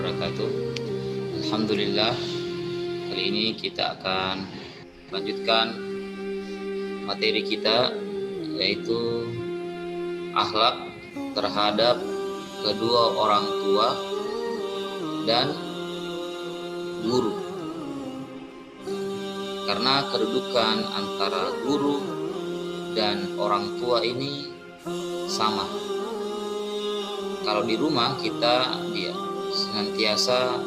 wabarakatuh. Alhamdulillah, kali ini kita akan lanjutkan materi kita, yaitu akhlak terhadap kedua orang tua dan guru. Karena kedudukan antara guru dan orang tua ini sama. Kalau di rumah kita senantiasa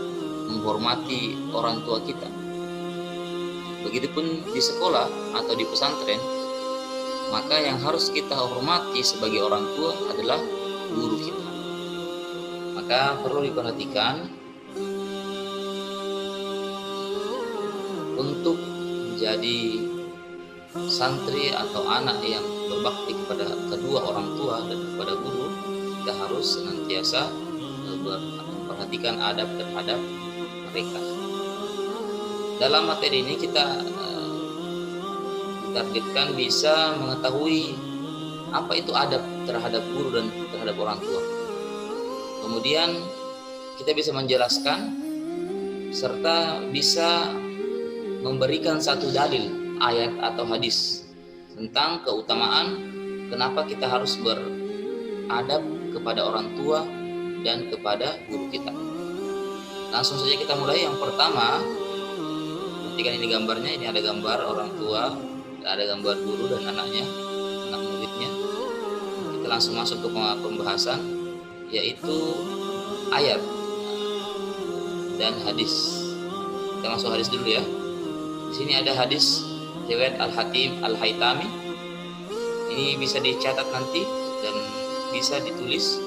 menghormati orang tua kita. Begitupun di sekolah atau di pesantren, maka yang harus kita hormati sebagai orang tua adalah guru kita. Maka perlu diperhatikan untuk menjadi santri atau anak yang berbakti kepada kedua orang tua dan kepada guru, kita harus senantiasa memperhatikan adab terhadap mereka. Dalam materi ini kita ditargetkan bisa mengetahui apa itu adab terhadap guru dan terhadap orang tua. Kemudian kita bisa menjelaskan serta bisa memberikan satu dalil, ayat atau hadis tentang keutamaan kenapa kita harus beradab kepada orang tua dan kepada guru kita. Langsung saja kita mulai. Yang pertama, perhatikan ini gambarnya. Ini ada gambar orang tua, ada gambar guru dan anaknya, anak muridnya. Kita langsung masuk ke pembahasan, yaitu ayat dan hadis. Kita masuk hadis dulu ya. Di sini ada hadis riwayat Al-Hatim Al-Haytami. Ini bisa dicatat nanti dan bisa ditulis.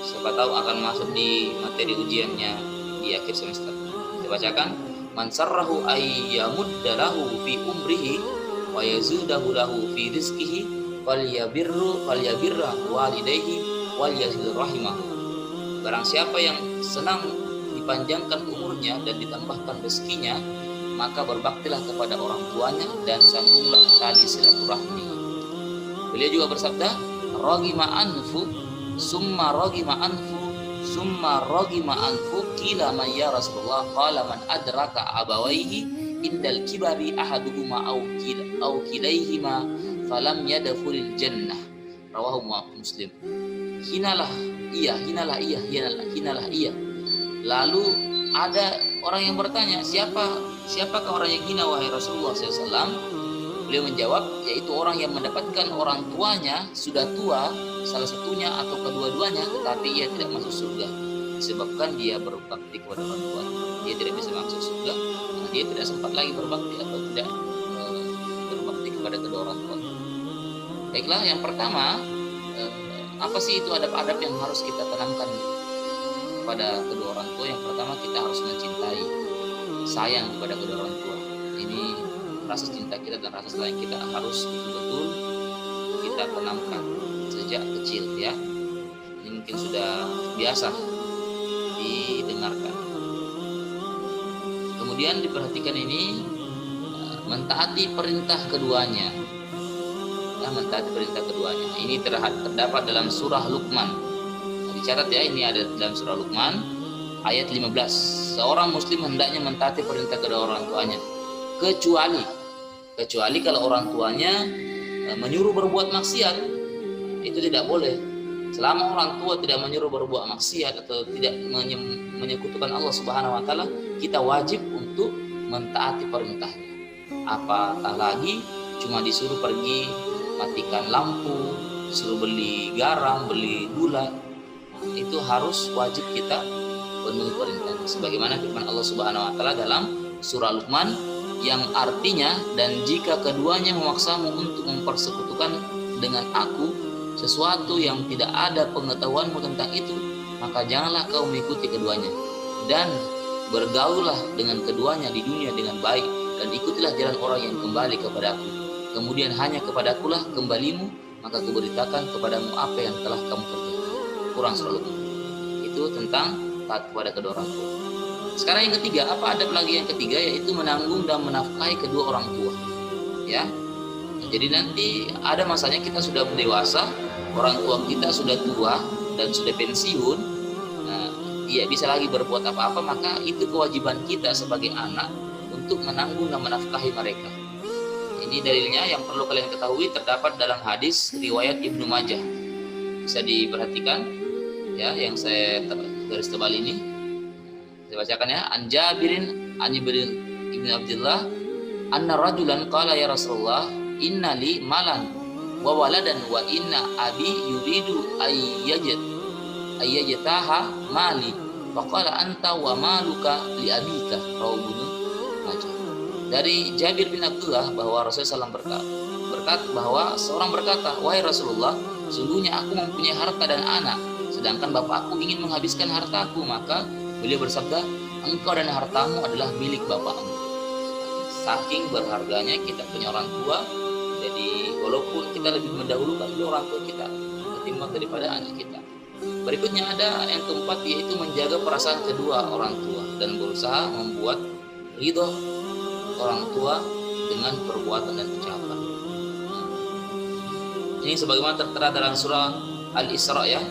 Siapa tahu akan masuk di materi ujiannya di akhir semester. Saya bacakan: man sarrahu ayyamudda lahu fi umrihi wa yazudahu lahu fi rizqihi falyabirra walidayhi wal yazil rahimahu. Barang siapa yang senang dipanjangkan umurnya dan ditambahkan rezekinya, maka berbaktilah kepada orang tuanya dan sambunglah tali silaturahmi. Beliau juga bersabda, ragima anfu summa ragima anfu qila man ya Rasulullah, qala man adraka abawaihi indal kibari ahaduhuma aw kilaihima falam yadkhulil jannah. Rawahu Muslim. Hinalah iya. Lalu ada orang yang bertanya, siapakah orang yang hina wahai Rasulullah SAW? Beliau menjawab, yaitu orang yang mendapatkan orang tuanya sudah tua, salah satunya atau kedua-duanya, tetapi ia tidak masuk surga disebabkan dia berbakti kepada orang tuanya. Dia tidak bisa masuk surga karena dia tidak sempat lagi berbakti atau tidak berbakti kepada kedua orang tua. Baiklah, yang pertama, apa sih itu adab-adab yang harus kita tanamkan pada kedua orang tua? Yang pertama, kita harus mencintai, sayang kepada kedua orang tua. Ini rasa cinta kita dan rasa sayang kita harus betul-betul kita tanamkan sejak kecil ya. Ini mungkin sudah biasa didengarkan. Kemudian diperhatikan ini, mentaati perintah keduanya. Mentaati perintah keduanya. Ini terdapat dalam surah Luqman. Dicatat ya, ini ada dalam surah Luqman ayat 15. Seorang muslim hendaknya mentaati perintah kedua orang tuanya, kecuali kalau orang tuanya menyuruh berbuat maksiat, itu tidak boleh. Selama orang tua tidak menyuruh berbuat maksiat atau tidak menyekutukan Allah Subhanahu wa taala, kita wajib untuk mentaati perintahnya. Apatah lagi cuma disuruh pergi matikan lampu, disuruh beli garam, beli gula, itu harus wajib kita penuhi perintahnya. Sebagaimana firman Allah Subhanahu wa taala dalam surah Luqman yang artinya, dan jika keduanya memaksamu untuk mempersekutukan dengan aku sesuatu yang tidak ada pengetahuanmu tentang itu, maka janganlah kau mengikuti keduanya, dan bergaullah dengan keduanya di dunia dengan baik, dan ikutilah jalan orang yang kembali kepadaku. Kemudian hanya kepadakulah kembalimu, maka kuberitakan kepadamu apa yang telah kamu kerjakan. Quran surah Luqman. Itu tentang taat kepada kedua orang tua. Sekarang yang ketiga, apa adab lagi yang ketiga, yaitu menanggung dan menafkahi kedua orang tua. Ya, jadi nanti ada masanya kita sudah dewasa, orang tua kita sudah tua dan sudah pensiun. Nah, tidak bisa lagi berbuat apa-apa, maka itu kewajiban kita sebagai anak untuk menanggung dan menafkahi mereka. Ini dalilnya yang perlu kalian ketahui terdapat dalam hadis riwayat Ibnu Majah. Bisa diperhatikan ya, yang saya garis tebal ini. Saya bacakan ya. An Jabirin an Ibnu Abdullah anna rajulan qala ya Rasulullah inna li malan wa waladan wa inna abi yuridu ayyajtaha mali faqala anta wa maluka li abika rawahu Ibnu Majah. Dari Jabir bin Abdullah bahwa Rasulullah SAW berkata bahwa seorang berkata, wahai Rasulullah, sungguhnya aku mempunyai harta dan anak, sedangkan bapakku ingin menghabiskan hartaku. Maka beliau bersabda, engkau dan hartamu adalah milik bapakmu. Saking berharganya kita punya orang tua, jadi walaupun kita lebih mendahulukan orang tua kita ketimbang daripada anak kita. Berikutnya ada yang keempat, yaitu menjaga perasaan kedua orang tua dan berusaha membuat ridho orang tua dengan perbuatan dan ucapan. Ini sebagaimana tertera dalam surah Al-Isra ya.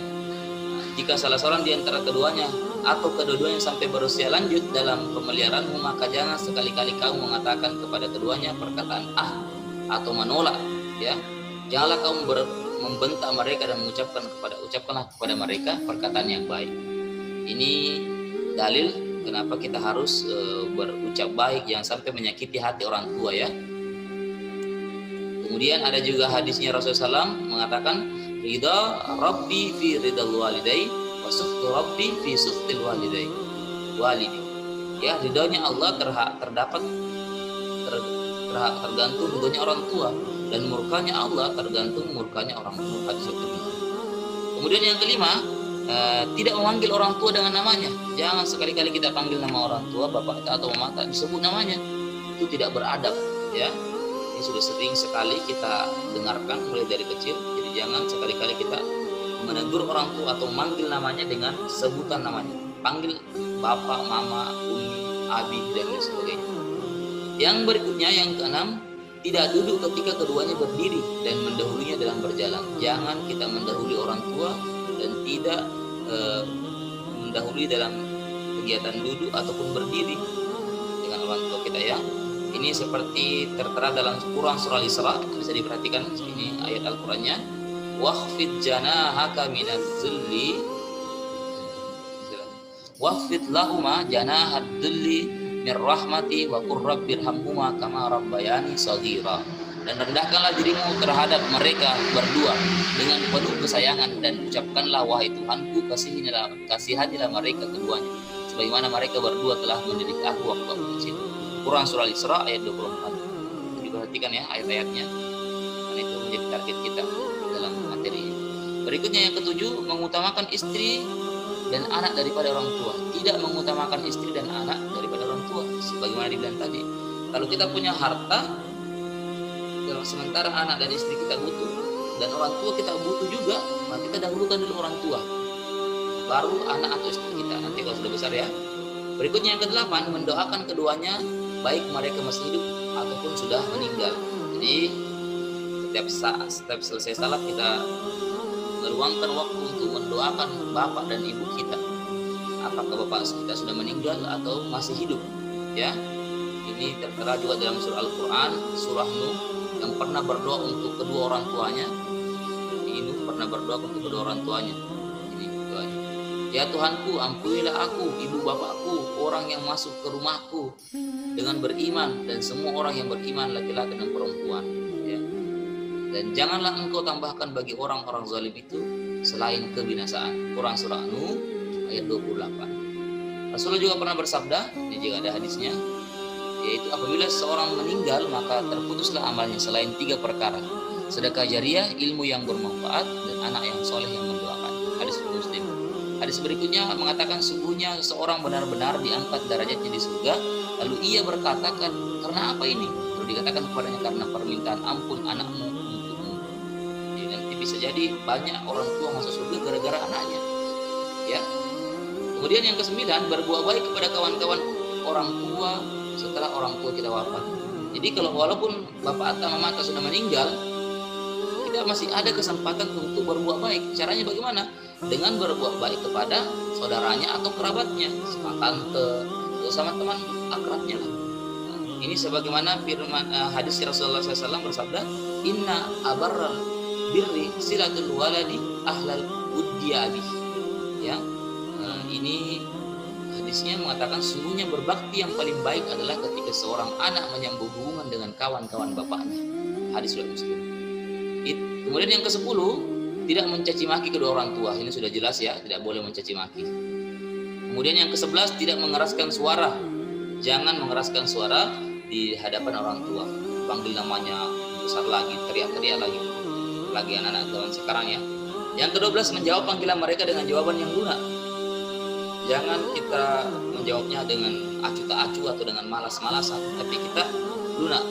Jika salah seorang di antara keduanya atau kedua-duanya sampai berusia lanjut dalam pemeliharaanmu, maka jangan sekali-kali kamu mengatakan kepada keduanya perkataan atau menolak ya. Janganlah kamu membentak mereka dan ucapkanlah kepada mereka perkataan yang baik. Ini dalil kenapa kita harus berucap baik, jangan sampai menyakiti hati orang tua ya. Kemudian ada juga hadisnya Rasulullah SAW mengatakan, ridha Rabbi fi ridal walidai wa sukhtu Rabbi fi sukhtil walidi. Ya, ridhonya Allah tergantung ridhonya orang tua, dan murkanya Allah tergantung murkanya orang tua. Kemudian yang kelima, tidak memanggil orang tua dengan namanya. Jangan sekali-kali kita panggil nama orang tua, bapak atau mama tak disebut namanya. Itu tidak beradab ya. Ini sudah sering sekali kita dengarkan mulai dari kecil. Jadi jangan sekali-kali kita menegur orang tua atau manggil namanya dengan sebutan namanya. Panggil bapak, mama, umi, abi dan lain sebagainya. Yang berikutnya yang keenam, tidak duduk ketika keduanya berdiri dan mendahulunya dalam berjalan. Jangan kita mendahului orang tua dan tidak mendahului dalam kegiatan duduk ataupun berdiri dengan orang tua kita ya. Ini seperti tertera dalam Quran surah Al-Isra, bisa diperhatikan ini ayat Al-Qur'annya. Wahfid janahaka minaz-zulli wahfid lahuma janahad dhulli mir rahmati wa qur rabbirhamhuma kama rabbayani shaghira. Dan rendahkanlah dirimu terhadap mereka berdua dengan penuh kesayangan, dan ucapkanlah, wahai Tuhanku, kasihanilah mereka keduanya sebagaimana mereka berdua telah mendidik aku waktu aku kecil. Quran surah Al-Isra ayat 24. Diperhatikan ya ayat-ayatnya, karena itu menjadi target kita dalam materi ini. Berikutnya yang ketujuh, mengutamakan istri dan anak daripada orang tua. Tidak mengutamakan istri dan anak daripada orang tua, sebagaimana dibilang tadi. Kalau kita punya harta, sementara anak dan istri kita butuh dan orang tua kita butuh juga, maka kita dahulukan dulu orang tua, baru anak atau istri kita nanti kalau sudah besar ya. Berikutnya yang kedelapan, mendoakan keduanya baik mereka masih hidup ataupun sudah meninggal. Jadi setiap selesai salat kita meluangkan waktu untuk mendoakan bapak dan ibu kita, apakah bapak kita sudah meninggal atau masih hidup ya. Ini tertera juga dalam surah Al-Quran, surah Nuh, yang pernah berdoa untuk kedua orang tuanya. Ini pernah berdoa untuk kedua orang tuanya. Ini doanya. Ya Tuhanku, ampunilah aku, ibu bapakku, orang yang masuk ke rumahku dengan beriman, dan semua orang yang beriman, laki-laki dan perempuan. Ya. Dan janganlah engkau tambahkan bagi orang-orang zalim itu selain kebinasaan. Quran surah Nuh ayat 28. Rasulullah juga pernah bersabda, ini juga ada hadisnya, yaitu apabila seorang meninggal maka terputuslah amalnya selain 3 perkara: sedekah jariah, ilmu yang bermanfaat, dan anak yang soleh yang mendoakan. Hadis Muslim. Hadis berikutnya mengatakan, sungguhnya seorang benar-benar diangkat derajatnya di surga. Lalu ia berkata, karena apa ini? Lalu dikatakan kepadanya, karena permintaan ampun anakmu untukmu. Jadi nanti bisa jadi banyak orang tua masuk surga gara-gara anaknya ya. Kemudian yang kesembilan, berbuat baik kepada kawan-kawan orang tua setelah orang tua kita wafat. Jadi kalau walaupun bapak atau mama kita sudah meninggal, kita masih ada kesempatan untuk berbuat baik. Caranya bagaimana? dengan berbuat baik kepada saudaranya atau kerabatnya, sama tante, atau sama teman akrabnya lah. Ini sebagaimana firman hadis Rasulullah SAW bersabda, Inna abarral birri silatul waladi ahlal uddiyabi. Ya, ini hadisnya mengatakan sungguhnya berbakti yang paling baik adalah ketika seorang anak menyambung hubungan dengan kawan-kawan bapaknya. Hadis riwayat Muslim. Kemudian yang ke-10, tidak mencaci maki kedua orang tua. Ini sudah jelas ya, tidak boleh mencaci maki. Kemudian yang ke-11, tidak mengeraskan suara. Jangan mengeraskan suara di hadapan orang tua. Panggil namanya besar lagi, teriak-teriak lagi. Lagi anak-anak zaman sekarang ya. Yang ke-12, menjawab panggilan mereka dengan jawaban yang lunak. Jangan kita menjawabnya dengan acu tak acu atau dengan malas-malasan, tapi kita lunak.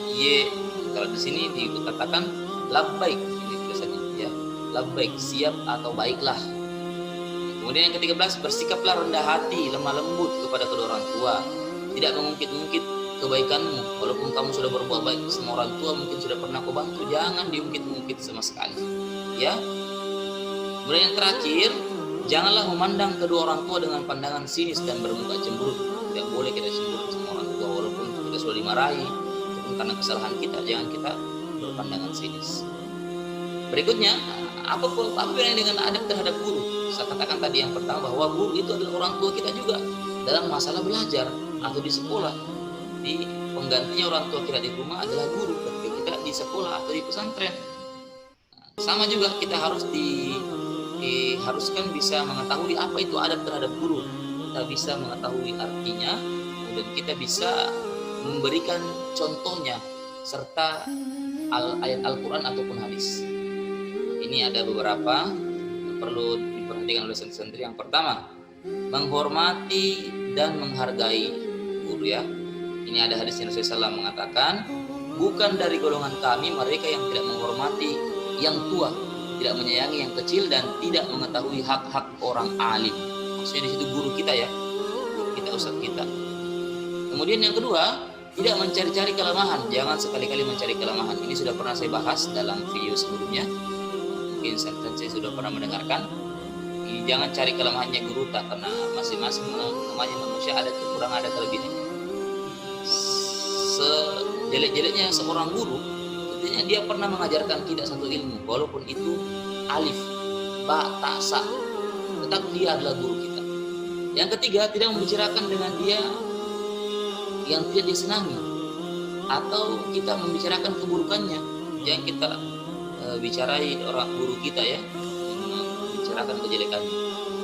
Kalau di sini dikatakan labbaik, ini tulisannya ya. Labbaik, siap atau baiklah. Kemudian yang ke-13, bersikaplah rendah hati, lemah lembut kepada kedua orang tua. Tidak mengungkit-ungkit kebaikanmu, walaupun kamu sudah berbuat baik sama orang tua, mungkin sudah pernah kau bantu, jangan diungkit-ungkit sama sekali. Ya. Kemudian yang terakhir, janganlah memandang kedua orang tua dengan pandangan sinis dan bermuka cemberut. Tidak boleh kita cemberut sama orang tua, walaupun kita sudah dimarahi, ataupun karena kesalahan kita, jangan kita berpandangan sinis. Berikutnya, apa yang dengan adab terhadap guru? Saya katakan tadi yang pertama bahwa guru itu adalah orang tua kita juga dalam masalah belajar atau di sekolah. Di penggantinya orang tua kita di rumah adalah guru ketika kita di sekolah atau di pesantren. Sama juga kita harus diharuskan bisa mengetahui apa itu adab terhadap guru. Kita bisa mengetahui artinya, dan kita bisa memberikan contohnya serta ayat Al-Quran ataupun hadis. Ini ada beberapa yang perlu diperhatikan oleh santri-santri. Yang pertama, menghormati dan menghargai guru ya. Ini ada hadis yang Rasulullah SAW mengatakan, bukan dari golongan kami mereka yang tidak menghormati yang tua, tidak menyayangi yang kecil, dan tidak mengetahui hak-hak orang alim. Maksudnya di situ guru kita ya, guru kita, ustaz kita. Kemudian yang kedua, tidak mencari-cari kelemahan. Jangan sekali-kali mencari kelemahan. Ini sudah pernah saya bahas dalam video sebelumnya. Mungkin saya sudah pernah mendengarkan. Ini jangan cari kelemahannya guru tak, karena masing-masing namanya manusia ada kekurangan, ada kelebihannya. Sejelek-jeleknya seorang guru, tentunya dia pernah mengajarkan kita satu ilmu, walaupun itu alif, ba, ta, sa, tetap dia adalah guru kita. Yang ketiga, tidak membicarakan dengan dia yang tidak disenangi, atau kita membicarakan keburukannya. Jangan kita bicarai orang guru kita ya, membicarakan kejelekannya.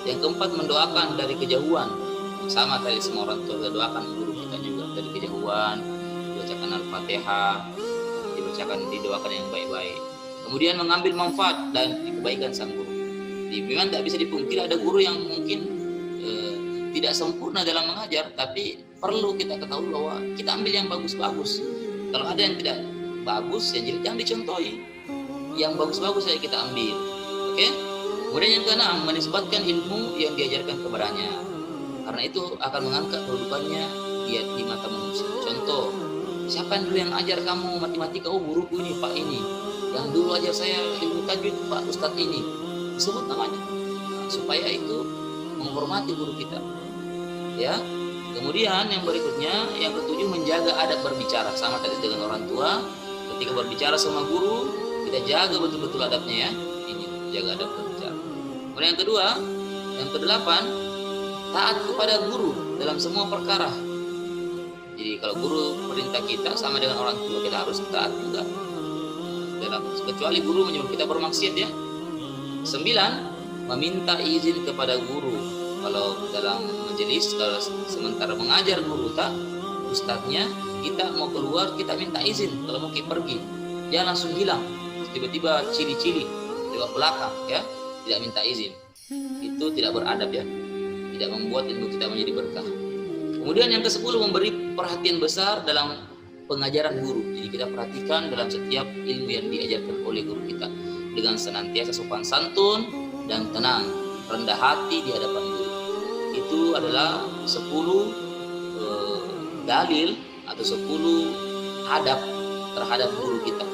Yang keempat, mendoakan dari kejauhan. Sama tadi, semua orang tua doakan guru kita juga dari kejauhan, dibacakan Al-Fatihah, didoakan yang baik-baik. Kemudian mengambil manfaat dan kebaikan sang guru. Memang tidak bisa dipungkiri ada guru yang mungkin tidak sempurna dalam mengajar, tapi perlu kita ketahui bahwa kita ambil yang bagus-bagus. Kalau ada yang tidak bagus, yang jelek jangan dicontohi. Yang bagus-bagus saja kita ambil. Oke? Kemudian yang keenam, menisbatkan ilmu yang diajarkan kepadanya. Karena itu akan mengangkat kedudukannya di mata manusia. Contoh, siapa yang dulu yang ajar kamu matematika? Oh, guruku ini, Pak ini. Yang dulu ajar saya ilmu tajwid, Pak Ustadz ini. Disebut namanya. Supaya itu menghormati guru kita. Ya. Kemudian yang berikutnya, yang ketujuh, menjaga adab berbicara. Sama tadi dengan orang tua, ketika berbicara sama guru, kita jaga betul-betul adabnya ya. Ini jaga adab berbicara. Kemudian yang kedua, yang kedelapan, taat kepada guru dalam semua perkara. Jadi kalau guru perintah kita sama dengan orang tua, kita harus taat juga. Kecuali guru menyuruh kita bermaksiat ya. 9, meminta izin kepada guru. Kalau dalam majelis, kalau sementara mengajar guru tak, ustadznya, kita mau keluar, kita minta izin. Kalau mau pergi, jangan langsung hilang. Tiba-tiba cili-cili lewat belakang ya, tidak minta izin. Itu tidak beradab ya, tidak membuat ilmu kita menjadi berkah. Kemudian yang ke-10, memberi perhatian besar dalam pengajaran guru. Jadi kita perhatikan dalam setiap ilmu yang diajarkan oleh guru kita, dengan senantiasa sopan santun dan tenang, rendah hati di hadapan guru. Itu adalah 10 dalil atau 10 adab terhadap guru kita.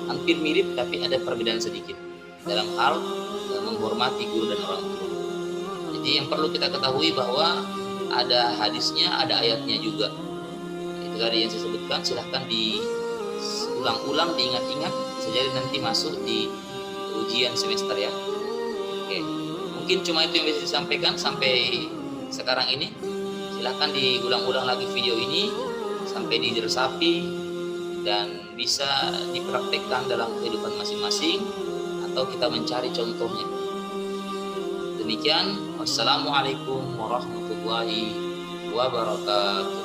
Hampir mirip tapi ada perbedaan sedikit. dalam hal menghormati guru dan orang tua. Jadi yang perlu kita ketahui bahwa ada hadisnya, ada ayatnya juga. Itu tadi yang saya sebutkan, silahkan diulang-ulang, diingat-ingat, bisa jadi nanti masuk di ujian semester ya. Oke, mungkin cuma itu yang bisa disampaikan sampai sekarang ini. Silahkan diulang-ulang lagi video ini sampai diresapi dan bisa dipraktekkan dalam kehidupan masing-masing atau kita mencari contohnya. Demikian, wassalamualaikum warahmatullahi wabarakatuh.